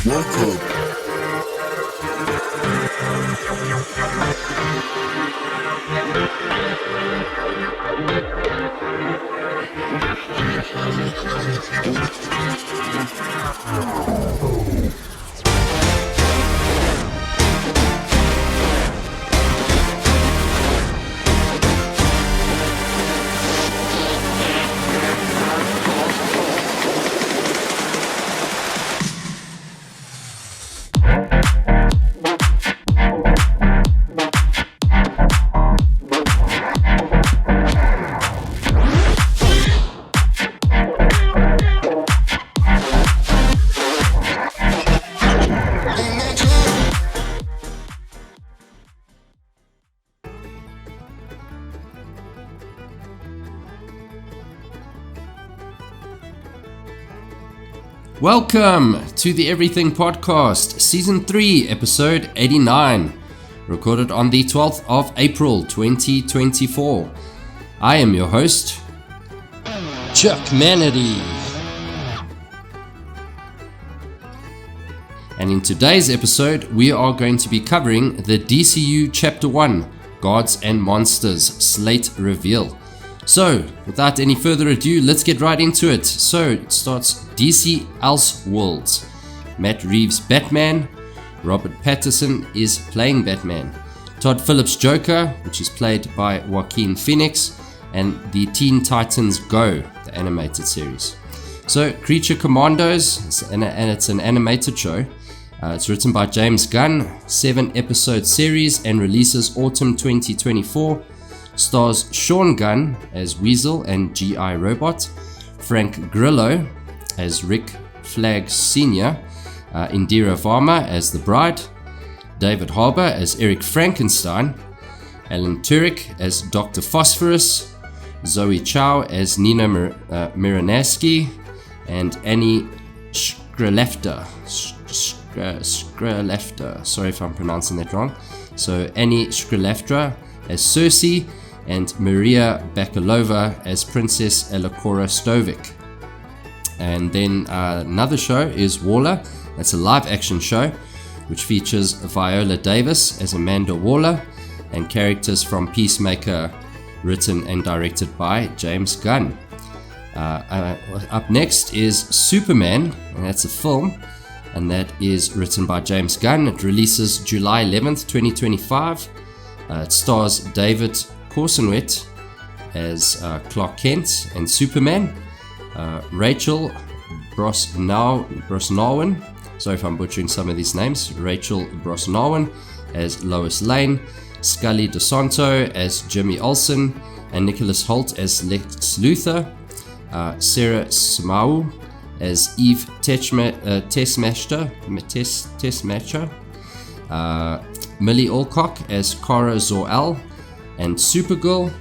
Welcome. Welcome to the Everything Podcast, Season 3, Episode 89, recorded on the 12th of April 2024. I am your host, Chuck Manatee. And in today's episode, we are going to be covering the DCU Chapter 1, Gods and Monsters Slate Reveal. So, without any further ado, let's get right into it. So, it starts DC Elseworlds. Matt Reeves' Batman. Robert Pattinson is playing Batman. Todd Phillips' Joker, which is played by Joaquin Phoenix. And the Teen Titans Go, the animated series. So, Creature Commandos, and it's an animated show. It's written by James Gunn, 7-episode series, and releases autumn 2024. Stars Sean Gunn as Weasel and G.I. Robot, Frank Grillo as Rick Flag Sr., Indira Varma as the Bride, David Harbour as Eric Frankenstein, Alan Tudyk as Dr. Phosphorus, Zoe Chow as Nina Miranaski, and Annie Shkrelefter. Sorry if I'm pronouncing that wrong. So Annie Shkrelefter as Cersei, and Maria Bakalova as Princess Elokora Stovik. And then another show is Waller. That's a live action show which features Viola Davis as Amanda Waller and characters from Peacemaker, written and directed by James Gunn. Up next is Superman, and that's a film, and that is written by James Gunn. It releases July 11th, 2025. It stars David Corsenwet as Clark Kent and Superman, Rachel Brosnahan, sorry if I'm butchering some of these names, Rachel Brosnahan as Lois Lane, Scully DeSanto as Jimmy Olsen, and Nicholas Hoult as Lex Luthor, Sarah Smau as Eve Tessmacher, Millie Alcock as Kara Zor-El and Supergirl,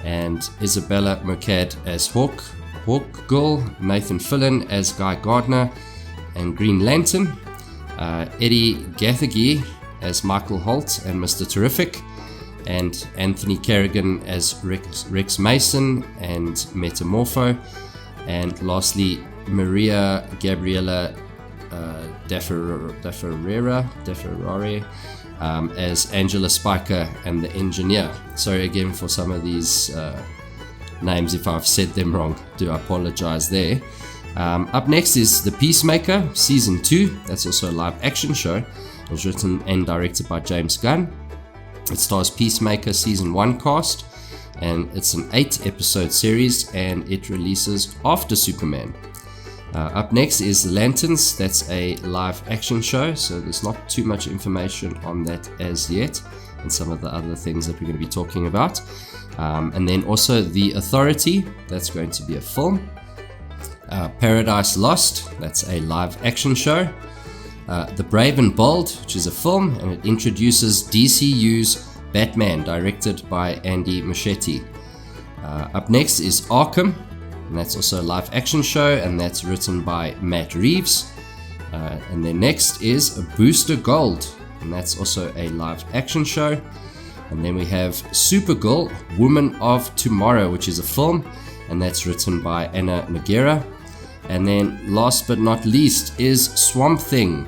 and Isabella Merced as Hawkgirl, Nathan Fillion as Guy Gardner and Green Lantern, Eddie Gathegi as Michael Holt and Mr. Terrific, and Anthony Kerrigan as Rex Mason and Metamorpho, and lastly Maria Gabriela DeFerrari as Angela Spiker and the Engineer. Sorry again for some of these names if I've said them wrong. Do apologize there. Up next is The Peacemaker Season 2. That's also a live action show. It was written and directed by James Gunn. It stars Peacemaker Season 1 cast, and it's an 8-episode series, and it releases after Superman. Up next is The Lanterns. That's a live action show, so there's not too much information on that as yet, and some of the other things that we're going to be talking about. And then also The Authority. That's going to be a film. Paradise Lost. That's a live action show. The Brave and Bold, which is a film, and it introduces DCU's Batman, directed by Andy Muschietti. Up next is Arkham, and that's also a live action show, and that's written by Matt Reeves. And then next is Booster Gold, and that's also a live action show. And then we have Supergirl, Woman of Tomorrow, which is a film, and that's written by Anna Noguera. And then last but not least is Swamp Thing,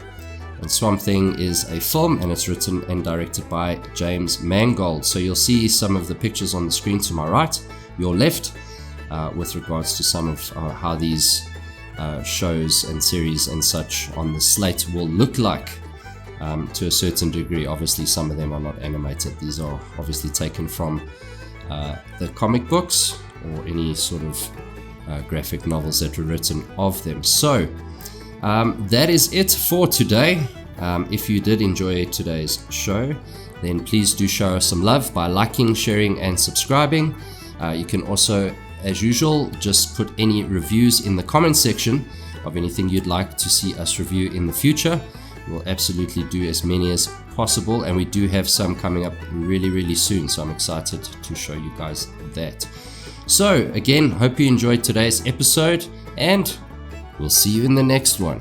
And Swamp Thing is a film, and it's written and directed by James Mangold. So you'll see some of the pictures on the screen to my right, your left, with regards to some of how these shows and series and such on the Slate will look like to a certain degree. Obviously, some of them are not animated. These are obviously taken from the comic books or any sort of graphic novels that were written of them. So that is it for today. If you did enjoy today's show, then please do show us some love by liking, sharing, and subscribing. You can also, as usual, just put any reviews in the comment section of anything you'd like to see us review in the future. We'll absolutely do as many as possible, and we do have some coming up really, really soon, so I'm excited to show you guys that. So again, hope you enjoyed today's episode, and we'll see you in the next one.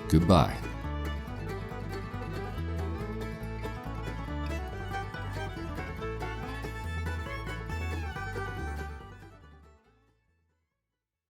Goodbye.